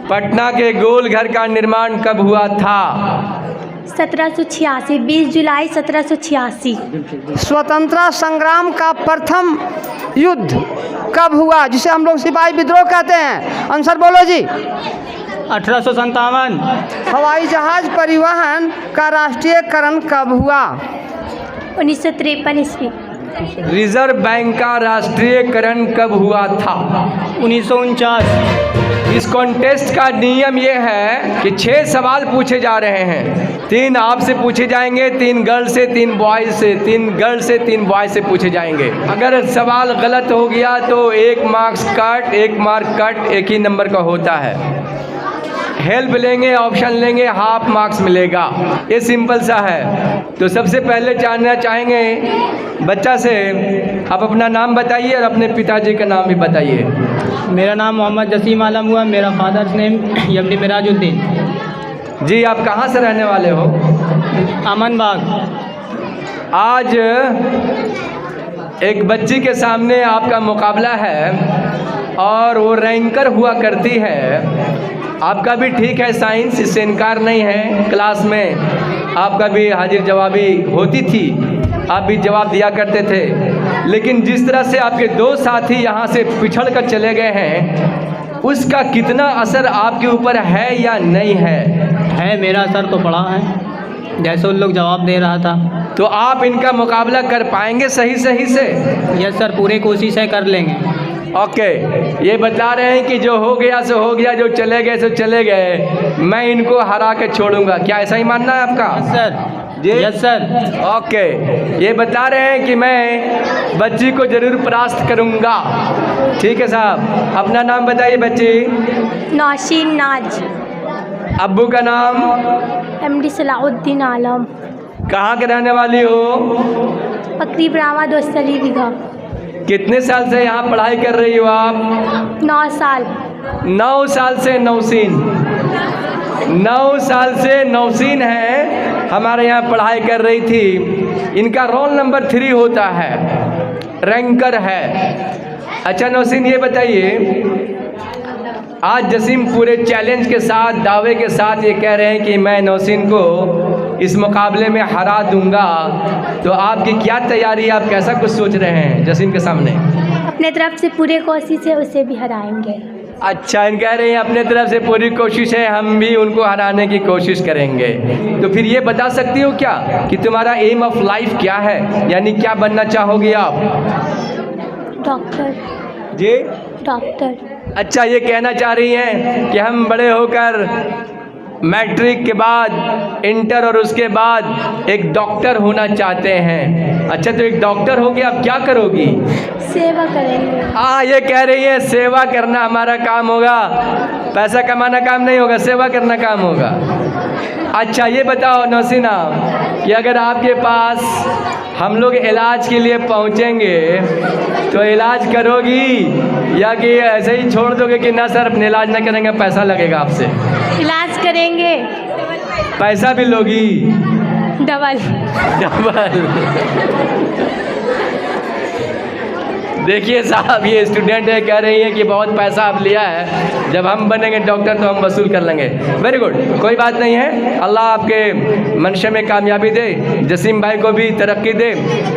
पटना के गोल घर का निर्माण कब हुआ था? 1786, 20 जुलाई 1786। स्वतंत्रता संग्राम का प्रथम युद्ध कब हुआ, जिसे हम लोग सिपाही विद्रोह कहते हैं? आंसर बोलो जी। 1857। हवाई जहाज परिवहन का राष्ट्रीयकरण कब हुआ? 1953 ईस्वी। रिजर्व बैंक का राष्ट्रीयकरण कब हुआ था? 1949। इस कॉन्टेस्ट का नियम ये है कि 6 सवाल पूछे जा रहे हैं। 3 आपसे पूछे जाएंगे, 3 गर्ल से, 3 बॉयज से, 3 गर्ल से, 3 बॉय से पूछे जाएंगे। अगर सवाल गलत हो गया तो 1 मार्क्स कट, 1 मार्क कट, एक ही नंबर का होता है। हेल्प लेंगे, ऑप्शन लेंगे, हाफ मार्क्स मिलेगा। ये सिंपल सा है। तो सबसे पहले जानना चाहेंगे बच्चा से, आप अपना नाम बताइए और अपने पिताजी का नाम भी बताइए। मेरा नाम मोहम्मद जसीम आलम हुआ, मेरा फादर्स नेम यमनी मिराजुद्दीन। जी, आप कहाँ से रहने वाले हो? अमन बाग। आज एक बच्ची के सामने आपका मुकाबला है और वो रैंकर हुआ करती है। आपका भी ठीक है साइंस, इससे इनकार नहीं है। क्लास में आपका भी हाजिर जवाबी होती थी, आप भी जवाब दिया करते थे। लेकिन जिस तरह से आपके 2 साथी यहाँ से पिछड़ कर चले गए हैं, उसका कितना असर आपके ऊपर है या नहीं है? मेरा असर तो पड़ा है, जैसे उन लोग जवाब दे रहा था। तो आप इनका मुकाबला कर पाएंगे सही से? यस सर, पूरी कोशिश है, कर लेंगे। ओके, ये बता रहे हैं कि जो हो गया सो हो गया, जो चले गए सो चले गए, मैं इनको हरा के छोड़ूंगा। क्या ऐसा ही मानना है आपका? सर जी यस सर। ओके, ये बता रहे हैं कि मैं बच्ची को ज़रूर परास्त करूंगा। ठीक है साहब, अपना नाम बताइए बच्ची। नौशीन नाज। अब्बू का नाम? MD सलाउद्दीन आलम। कहाँ के रहने वाली हो? पकरी ब्राह्मा दोस्तली बीघा। कितने साल से यहाँ पढ़ाई कर रही हो आप? 9 साल। 9 साल से नौशीन। 9 साल से नौशीन है, हमारे यहाँ पढ़ाई कर रही थी। इनका रोल नंबर 3 होता है, रैंकर है। अच्छा नौशीन, ये बताइए, आज जसीम पूरे चैलेंज के साथ, दावे के साथ ये कह रहे हैं कि मैं नौशीन को इस मुकाबले में हरा दूंगा, तो आपकी क्या तैयारी, आप कैसा कुछ सोच रहे हैं जसीम के सामने? अपने तरफ से पूरे कोशिश से उसे भी हराएंगे। अच्छा, इन कह रहे हैं अपने तरफ से पूरी कोशिश है, हम भी उनको हराने की कोशिश करेंगे। तो फिर ये बता सकती हो क्या कि तुम्हारा एम ऑफ लाइफ क्या है, यानी क्या बनना चाहोगी आप? डॉक्टर। जी डॉक्टर। अच्छा, ये कहना चाह रही हैं कि हम बड़े होकर मैट्रिक के बाद, इंटर और उसके बाद एक डॉक्टर होना चाहते हैं। अच्छा, तो एक डॉक्टर होगी, आप क्या करोगी? सेवा करेंगे। हाँ, ये कह रही है सेवा करना हमारा काम होगा, पैसा कमाना काम नहीं होगा, सेवा करना काम होगा। अच्छा, ये बताओ नौशीना कि अगर आपके पास हम लोग इलाज के लिए पहुँचेंगे तो इलाज करोगी या कि ऐसे ही छोड़ दोगे कि ना सर अपने इलाज ना करेंगे, पैसा लगेगा आपसे? इलाज करेंगे। पैसा भी लोगी? डबल। देखिए साहब, ये स्टूडेंट है, कह रही है कि बहुत पैसा आप लिया है, जब हम बनेंगे डॉक्टर तो हम वसूल कर लेंगे। वेरी गुड, कोई बात नहीं है, अल्लाह आपके मंशे में कामयाबी दे, जसीम भाई को भी तरक्की दे।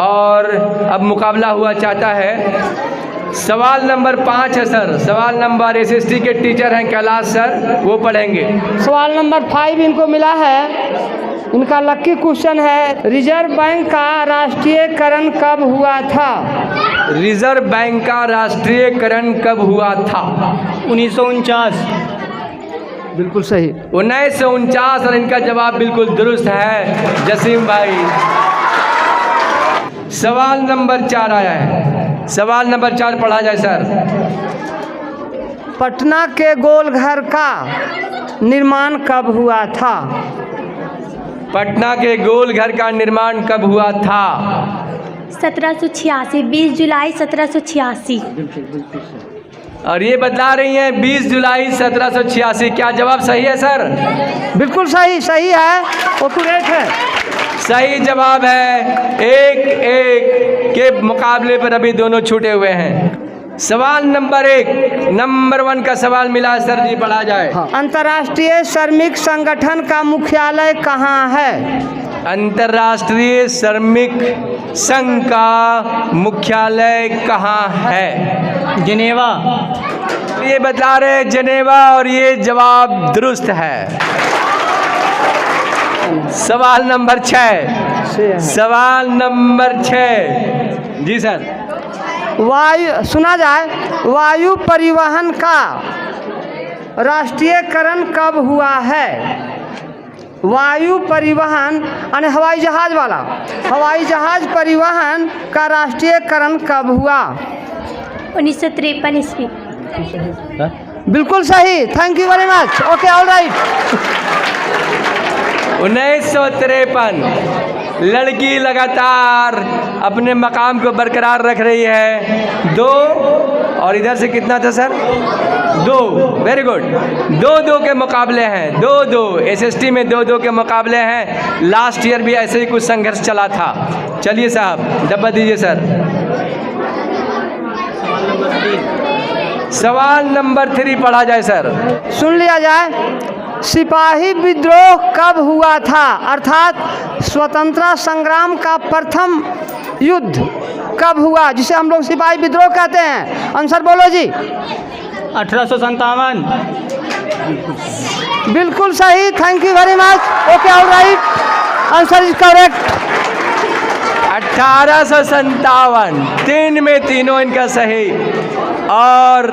और अब मुकाबला हुआ चाहता है। सवाल नंबर 5 है सर, सवाल नंबर SST के टीचर हैं कैलाश सर, वो पढ़ेंगे। सवाल नंबर 5 इनको मिला है। इनका लकी क्वेश्चन है, रिजर्व बैंक का राष्ट्रीयकरण कब हुआ था? रिजर्व बैंक का राष्ट्रीयकरण कब हुआ था? 1949। बिल्कुल सही, 1949। और इनका जवाब बिल्कुल दुरुस्त है जसीम भाई। सवाल नंबर 4 आया है, सवाल नंबर 4 पढ़ा जाए सर। पटना के गोल घर का निर्माण कब हुआ था? पटना के गोल घर का निर्माण कब हुआ था? 1786, 20 जुलाई 1786। और ये बता रही हैं 20 जुलाई 1786। क्या जवाब सही है सर? बिल्कुल सही, सही है, एक्यूरेट है। सही जवाब है। 1-1 के मुकाबले पर अभी दोनों छूटे हुए हैं। सवाल नंबर 1, नंबर 1 का सवाल मिला है सर जी, पढ़ा जाए। अंतर्राष्ट्रीय श्रमिक संगठन का मुख्यालय कहाँ है? अंतर्राष्ट्रीय श्रमिक संघ का मुख्यालय कहाँ है? जिनेवा। ये बता रहे जिनेवा, और ये जवाब दुरुस्त है। सवाल नंबर 6, सवाल नंबर 6 जी सर। सुना जाए, वायु परिवहन का राष्ट्रीयकरण कब हुआ है? वायु परिवहन यानी हवाई जहाज वाला, हवाई जहाज परिवहन का राष्ट्रीयकरण कब हुआ? 1953 ईस्वी। बिल्कुल सही, thank you very much. Okay, all right. 1953। लड़की लगातार अपने मकाम को बरकरार रख रही है। 2 और इधर से कितना था सर? 2। Very good. 2-2 के मुकाबले हैं। 2-2 एसएसटी में 2-2 के मुकाबले हैं। लास्ट ईयर भी ऐसे ही कुछ संघर्ष चला था। चलिए साहब, डब्बा दीजिए सर। सवाल नंबर 3 पढ़ा जाए सर। सुन लिया जाए, सिपाही विद्रोह कब हुआ था? अर्थात स्वतंत्रता संग्राम का प्रथम युद्ध कब हुआ, जिसे हम लोग सिपाही विद्रोह कहते हैं? आंसर बोलो जी। 1857। बिल्कुल सही, thank you very much. Okay, all right, answer is correct. 1857। 3 में तीनों इनका सही। और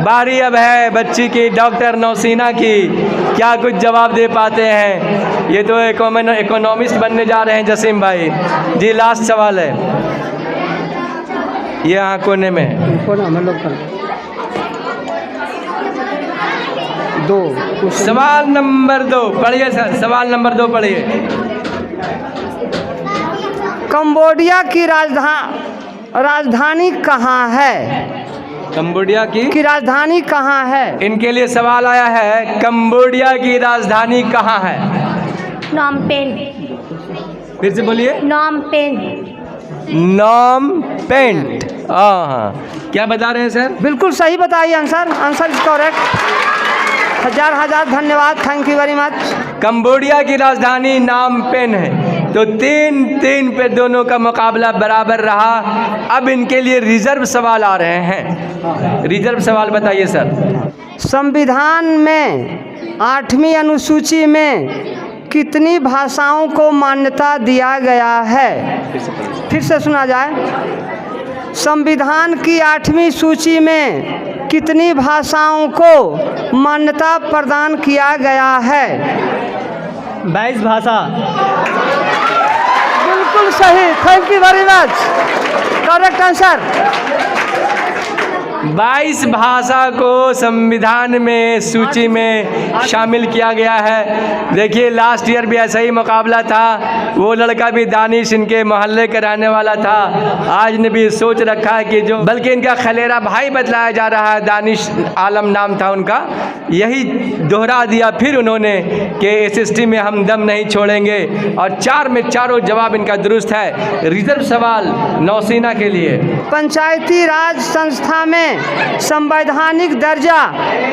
बारी अब है बच्ची की, डॉक्टर नौसीना की। क्या कुछ जवाब दे पाते हैं? ये तो इकोनॉमिस्ट बनने जा रहे हैं जसीम भाई जी। लास्ट सवाल है, ये यहाँ कोने में 2। सवाल नंबर 2 पढ़िए सर। सवाल नंबर 2 पढ़िए। कंबोडिया की राजधानी कहाँ है? कंबोडिया की राजधानी कहाँ है? इनके लिए सवाल आया है, कंबोडिया की राजधानी कहाँ है? Phnom Penh. फिर से बोलिए। Phnom Penh. नॉम पेंट। हाँ, क्या बता रहे हैं सर? बिल्कुल सही बताइए आंसर। Answer is correct. हजार धन्यवाद, thank you very much. Cambodia की राजधानी नाम पेन है। तो 3-3 पे दोनों का मुकाबला बराबर रहा। अब इनके लिए रिजर्व सवाल आ रहे हैं। रिजर्व सवाल बताइए सर। संविधान में 8वीं अनुसूची में कितनी भाषाओं को मान्यता दिया गया है? फिर से सुना जाए, संविधान की 8वीं सूची में कितनी भाषाओं को मान्यता प्रदान किया गया है? 22 भाषा। बिल्कुल सही, thank you very much. Correct answer. 22 भाषा को संविधान में सूची में शामिल किया गया है। देखिए लास्ट ईयर भी ऐसा ही मुकाबला था। वो लड़का भी दानिश इनके मोहल्ले का रहने वाला था। आज ने भी सोच रखा है कि जो, बल्कि इनका खलेरा भाई बतलाया जा रहा है, दानिश आलम नाम था उनका। यही दोहरा दिया फिर उन्होंने कि एसएसटी में हम दम नहीं छोड़ेंगे। और 4 में 4 जवाब इनका दुरुस्त है। रिजर्व सवाल नौसीना के लिए। पंचायती राज संस्था में संवैधानिक दर्जा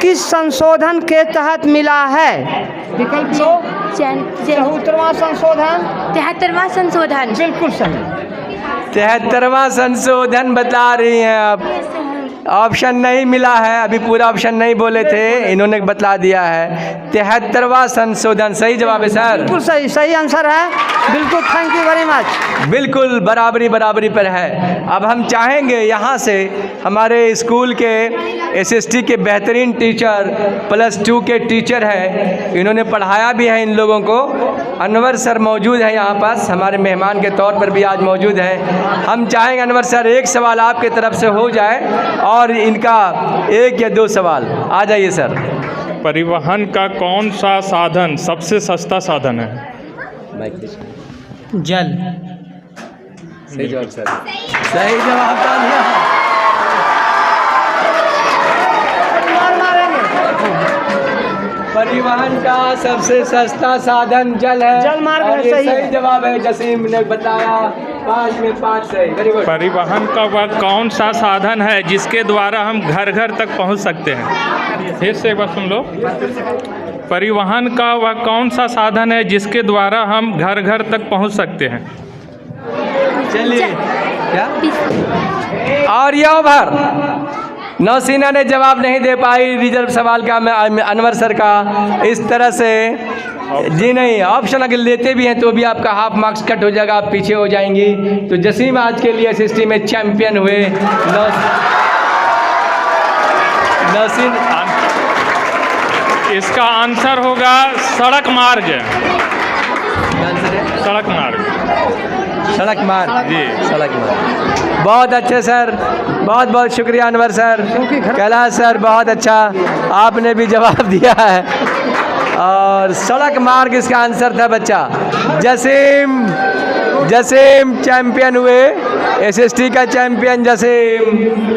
किस संशोधन के तहत मिला है? विकल्प लो। 74वां संशोधन। 73वां संशोधन। बिल्कुल सही। 73वां संशोधन बता रही हैं आप। ऑप्शन नहीं मिला है, अभी पूरा ऑप्शन नहीं बोले थे, इन्होंने बतला दिया है। 73वां संशोधन सही जवाब है सर। बिल्कुल सही, सही आंसर है। बिल्कुल, थैंक यू वेरी मच। बिल्कुल बराबरी पर है। अब हम चाहेंगे यहाँ से हमारे स्कूल के एसएसटी के बेहतरीन टीचर, +2 के टीचर हैं, इन्होंने पढ़ाया भी है इन लोगों को। अनवर सर मौजूद है यहाँ पास, हमारे मेहमान के तौर पर भी आज मौजूद हैं। हम चाहेंगे अनवर सर एक सवाल आपके तरफ से हो जाए और इनका 1 या 2 सवाल। आ जाइए सर। परिवहन का कौन सा साधन सबसे सस्ता साधन है? जल। सही जवाब सर। सही जवाब तालियां। परिवहन का सबसे सस्ता साधन जल है। जल मार्ग और है, ये सही है। सही जवाब है, जसीम ने बताया। 5 में 5 सही, वेरी गुड। परिवहन का वह कौन सा साधन है जिसके द्वारा हम घर घर तक पहुंच सकते हैं? फिर से एक बार सुन लो। परिवहन का वह कौन सा साधन है जिसके द्वारा हम घर घर तक पहुंच सकते हैं? चलिए, क्या और ये ओवर नौसीना ने जवाब नहीं दे पाई रिजर्व सवाल का। मैं अनवर सर का इस तरह से जी नहीं, ऑप्शन अगर लेते भी हैं तो भी आपका हाफ मार्क्स कट हो जाएगा, आप पीछे हो जाएंगी। तो जसीम आज के लिए SST में चैंपियन हुए। नौसीन इसका आंसर होगा सड़क मार्ग। आंसर है सड़क मार्ग। सड़क मार्ग जी। सड़क मार्ग। बहुत अच्छे सर, बहुत बहुत शुक्रिया अनवर सर, कैलाश सर, बहुत अच्छा आपने भी जवाब दिया है। और सड़क मार्ग इसका आंसर था बच्चा। जसीम चैंपियन हुए, SST का चैंपियन जसीम।